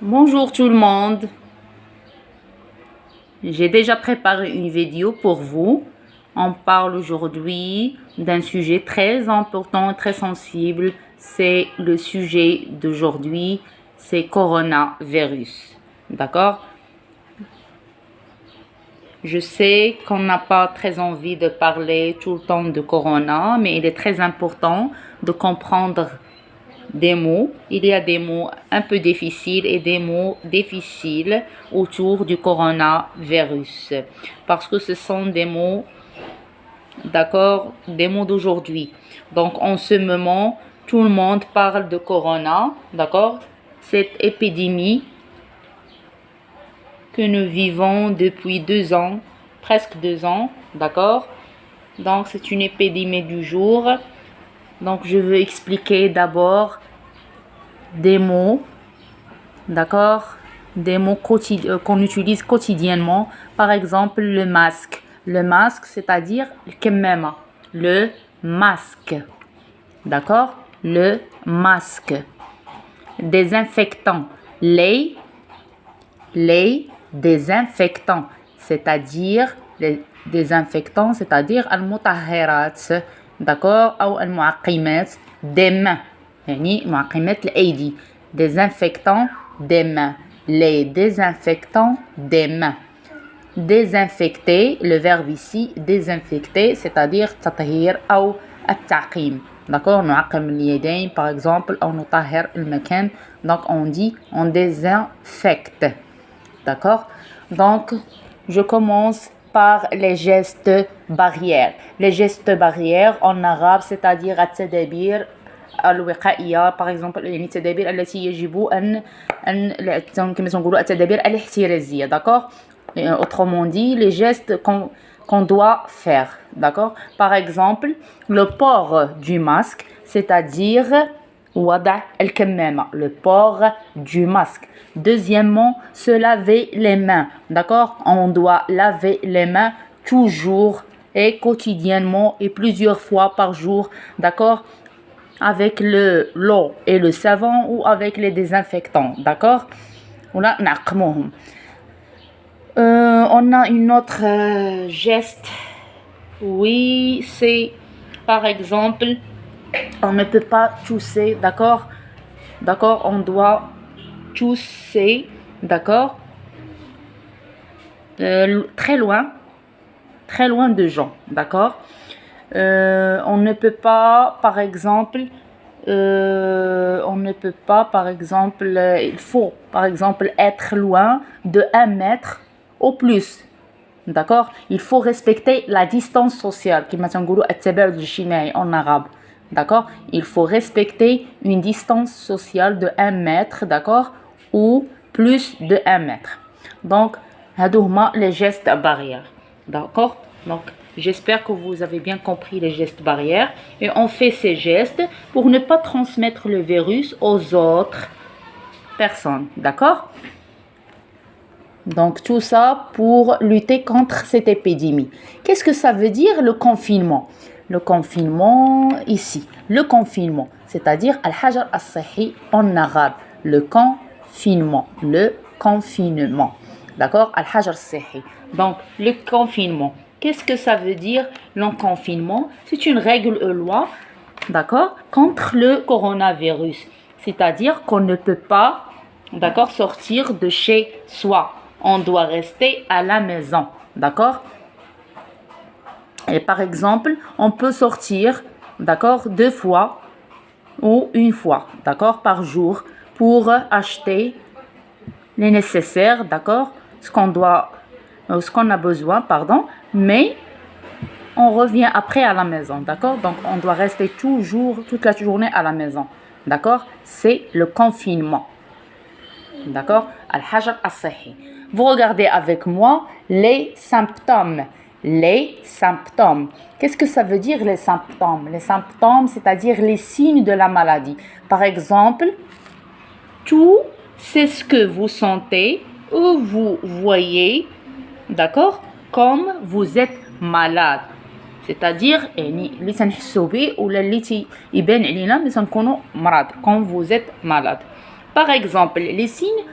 Bonjour tout le monde. J'ai déjà préparé une vidéo pour vous. On parle aujourd'hui d'un sujet très important, très sensible. C'est le sujet d'aujourd'hui, c'est coronavirus. D'accord? Je sais qu'on n'a pas très envie de parler tout le temps de corona, mais il est très important de comprendre des mots. Il y a des mots un peu difficiles et des mots difficiles autour du coronavirus. Parce que ce sont des mots, d'accord, des mots d'aujourd'hui. Donc, en ce moment, tout le monde parle de corona, d'accord? Cette épidémie que nous vivons depuis 2 ans, presque 2 ans, d'accord? Donc, c'est une épidémie du jour. Donc, je veux expliquer d'abord des mots, d'accord? Des mots qu'on utilise quotidiennement. Par exemple, le masque. Le masque, c'est-à-dire le masque. D'accord? Le masque. Désinfectant. Les désinfectants. C'est-à-dire les désinfectants, c'est-à-dire al-mutahhirat. d'accord? Ou al-mu'aqqimat des mains. يعني معقمات الأيدي. Désinfectant des mains. Les désinfectants des mains. Désinfecter, le verbe ici, désinfecter, c'est-à-dire تطهير أو التعقيم. D'accord? نعقم اليدين par exemple أو نطهر المكان. Donc on dit on désinfecte. D'accord? Donc je commence par les gestes barrières. Les gestes barrières en arabe, c'est-à-dire التدابير الوقائية par exemple يعني التدابير التي يجب أن كما نقولوا التدابير الاحترازية. d'accord? Autrement dit, les gestes qu'on doit faire. D'accord? Par exemple, le port du masque, c'est-à-dire وضع الكمامة, le port du masque. Deuxièmement, se laver les mains. D'accord? On doit laver les mains toujours et quotidiennement et plusieurs fois par jour. D'accord? Avec l'eau et le savon ou avec les désinfectants. D'accord? On a une autre geste. Oui, c'est par exemple, on ne peut pas tousser, d'accord? D'accord, on doit tousser, d'accord? Très loin de gens, d'accord? On ne peut pas, par exemple, il faut, par exemple, être loin de 1 mètre au plus. D'accord? Il faut respecter la distance sociale, كما تنقولوا التباعد الاجتماعي en arabe. D'accord? Il faut respecter une distance sociale de 1 mètre, d'accord? Ou plus de 1 mètre. Donc, هادو هما les gestes barrières. D'accord? Donc, j'espère que vous avez bien compris les gestes barrières. Et on fait ces gestes pour ne pas transmettre le virus aux autres personnes. D'accord? Donc, tout ça pour lutter contre cette épidémie. Qu'est-ce que ça veut dire le confinement? Le confinement, ici. Le confinement, c'est-à-dire al-hajar as-sahi en arabe. Le confinement. Le confinement. D'accord? Al-hajar as-sahi. Donc, le confinement. Qu'est-ce que ça veut dire le confinement? C'est une règle de loi, d'accord, contre le coronavirus. C'est-à-dire qu'on ne peut pas, d'accord, sortir de chez soi. On doit rester à la maison, d'accord? Et par exemple, on peut sortir, d'accord, 2 fois ou 1 fois, d'accord, par jour pour acheter les nécessaires, d'accord, ce qu'on a besoin, pardon, mais on revient après à la maison, d'accord? Donc, on doit rester toujours, toute la journée à la maison, d'accord? C'est le confinement, d'accord? Al-hajar as-sahi. Vous regardez avec moi les symptômes. Les symptômes. Qu'est-ce que ça veut dire les symptômes? Les symptômes, c'est-à-dire les signes de la maladie. Par exemple, tout, c'est ce que vous sentez ou vous voyez, d'accord, comme vous êtes malade. C'est-à-dire يعني اللي تنحسوا به ولا اللي يبان علينا ملي تنكونوا مرض, quand vous êtes malade. Par exemple, les signes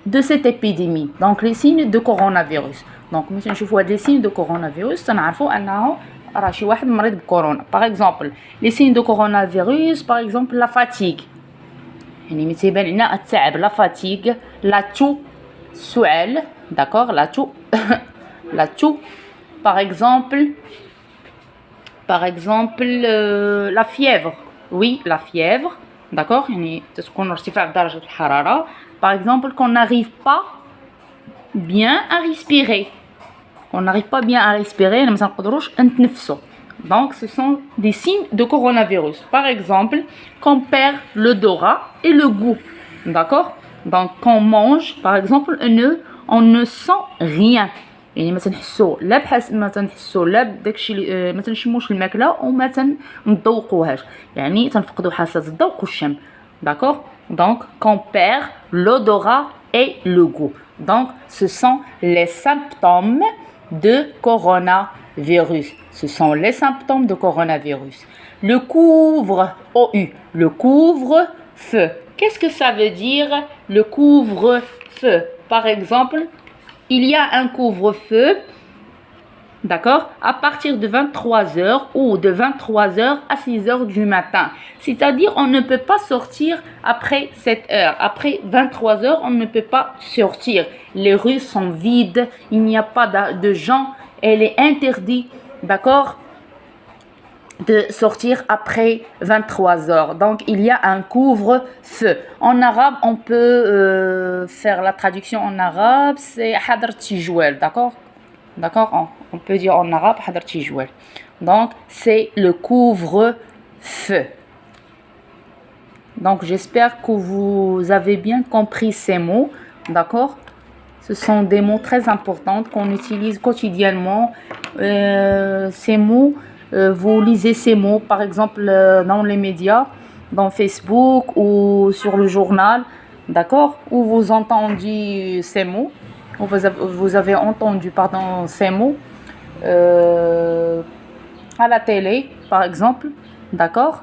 de cette épidémie. Donc les signes de coronavirus. Donc مثلا نشوفوا هاد les signes de coronavirus تنعرفوا انه راه شي واحد مريض بكورونا. Par exemple les signes de coronavirus, par exemple la fatigue. يعني تيبان لنا التعب, la fatigue, la toux, السعال, d'accord, la toux, la toux. Par exemple la fièvre. Oui, la fièvre, d'accord, يعني تكون ارتفاع درجة الحرارة. Par exemple, qu'on n'arrive pas bien à respirer. On n'arrive pas bien à respirer, ما نقدروش نتنفسوا. Donc, ce sont des signes de coronavirus. Par exemple, qu'on perd l'odorat et le goût. D'accord? Donc, quand on mange, par exemple, on ne sent rien. يعني ما تنحسوا لا ما تنحسوا لا بداكشي ما تنشموش الماكله وما تنذوقوهاش, يعني تنفقدوا حاسه الذوق والشم. D'accord? Donc, qu'on perd l'odorat et le goût. Donc, ce sont les symptômes de coronavirus. Ce sont les symptômes de coronavirus. Le couvre-OU, le couvre-feu. Qu'est-ce que ça veut dire, le couvre-feu? Par exemple, il y a un couvre-feu, d'accord, à partir de 23h ou de 23h à 6h du matin. C'est-à-dire, on ne peut pas sortir après cette heure. Après 23h, on ne peut pas sortir. Les rues sont vides, il n'y a pas de gens. Elle est interdit, d'accord, de sortir après 23h. Donc, il y a un couvre-feu. En arabe, on peut faire la traduction en arabe, c'est hadr tijouel, d'accord? D'accord? On peut dire en arabe hadr tijouel. Donc, c'est le couvre-feu. Donc, j'espère que vous avez bien compris ces mots, d'accord? Ce sont des mots très importants qu'on utilise quotidiennement. Ces mots, vous lisez ces mots, par exemple, dans les médias, dans Facebook ou sur le journal, d'accord? Où vous entendez ces mots, vous avez entendu, pardon, ces mots à la télé, par exemple, d'accord?